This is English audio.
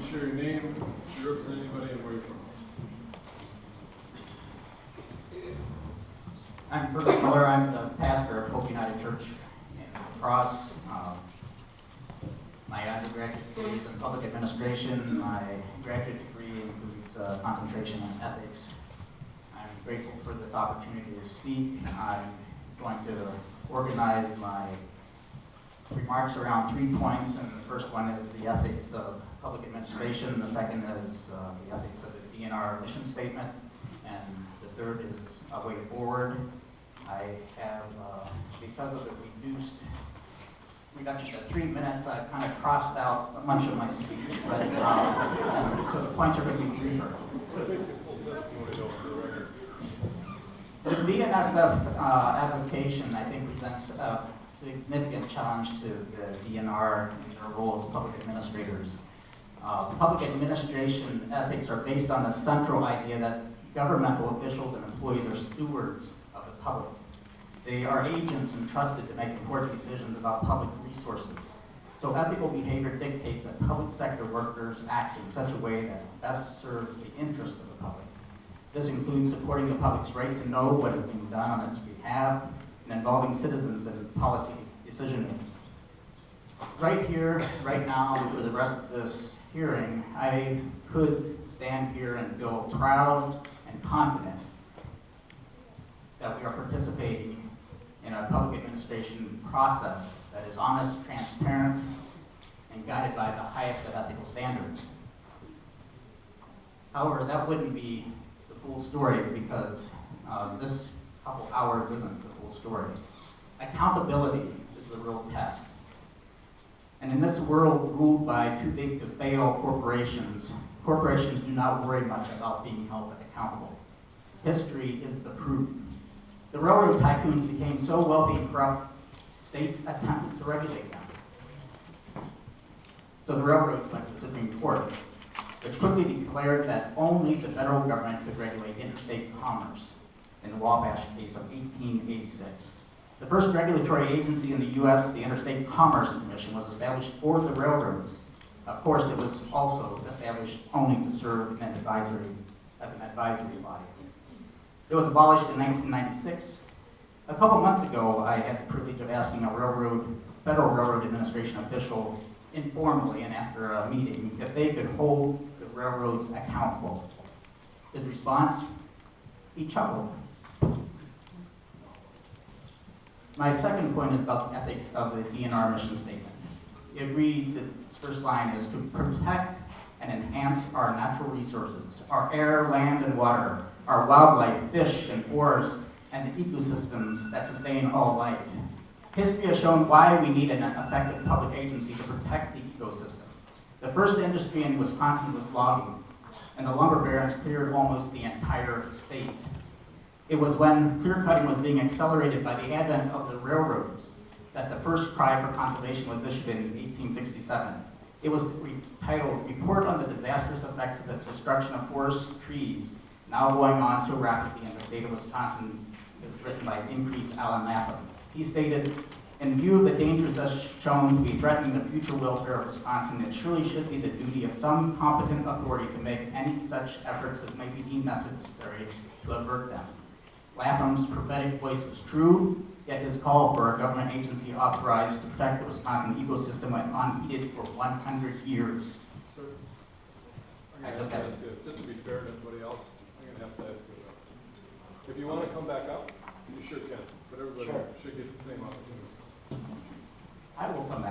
share your name, if you represent anybody, and where you're from. I'm Curtis Miller. I'm the pastor of Hope United Church in Cross. My undergraduate degree is in public administration. My graduate degree includes concentration in ethics. I'm grateful for this opportunity to speak. I'm going to organize my remarks around 3 points, and the first one is the ethics of public administration. The second is the ethics of the DNR mission statement, and the third is a way forward. I have, because of the reduction to 3 minutes, I've kind of crossed out much of my speech, but so the points are going to be briefer. The BNSF application, I think, presents a significant challenge to the DNR in their role as public administrators. Public administration ethics are based on the central idea that governmental officials and employees are stewards of the public. They are agents entrusted to make important decisions about public resources. So ethical behavior dictates that public sector workers act in such a way that best serves the interests of the public. This includes supporting the public's right to know what is being done on its behalf and involving citizens in policy decision-making. Right here, right now, for the rest of this hearing, I could stand here and feel proud and confident that we are participating in a public administration process that is honest, transparent, and guided by the highest of ethical standards. However, that wouldn't be the full story, because this couple hours isn't the full story. Accountability is the real test. And in this world ruled by too big to fail corporations, corporations do not worry much about being held accountable. History is the proof. The railroad tycoons became so wealthy and corrupt, states attempted to regulate them. So the railroads went to the Supreme Court, which quickly declared that only the federal government could regulate interstate commerce in the Wabash case of 1886. The first regulatory agency in the U.S., the Interstate Commerce Commission, was established for the railroads. Of course, it was also established only to serve as an advisory body. It was abolished in 1996. A couple months ago, I had the privilege of asking a Federal Railroad Administration official informally and after a meeting if they could hold the railroads accountable. His response, he chuckled. My second point is about the ethics of the DNR mission statement. It reads, its first line is to protect and enhance our natural resources, our air, land, and water, our wildlife, fish, and forests, and the ecosystems that sustain all life. History has shown why we need an effective public agency to protect the ecosystem. The first industry in Wisconsin was logging, and the lumber barons cleared almost the entire state. It was when clear cutting was being accelerated by the advent of the railroads that the first cry for conservation was issued in 1867. It was titled Report on the Disastrous Effects of the Destruction of Forest Trees, now going on so rapidly in the state of Wisconsin. It was written by Increase Allen Lapham. He stated, in view of the dangers thus shown to be threatening the future welfare of Wisconsin, it surely should be the duty of some competent authority to make any such efforts as may be deemed necessary to avert them. Lapham's prophetic voice was true, yet his call for a government agency authorized to protect the Wisconsin ecosystem went unheeded for 100 years. Sir, just to be fair to everybody else, I'm going to have to ask you that. If you want to come back up, you sure can, but everybody should get the same opportunity. I will come back.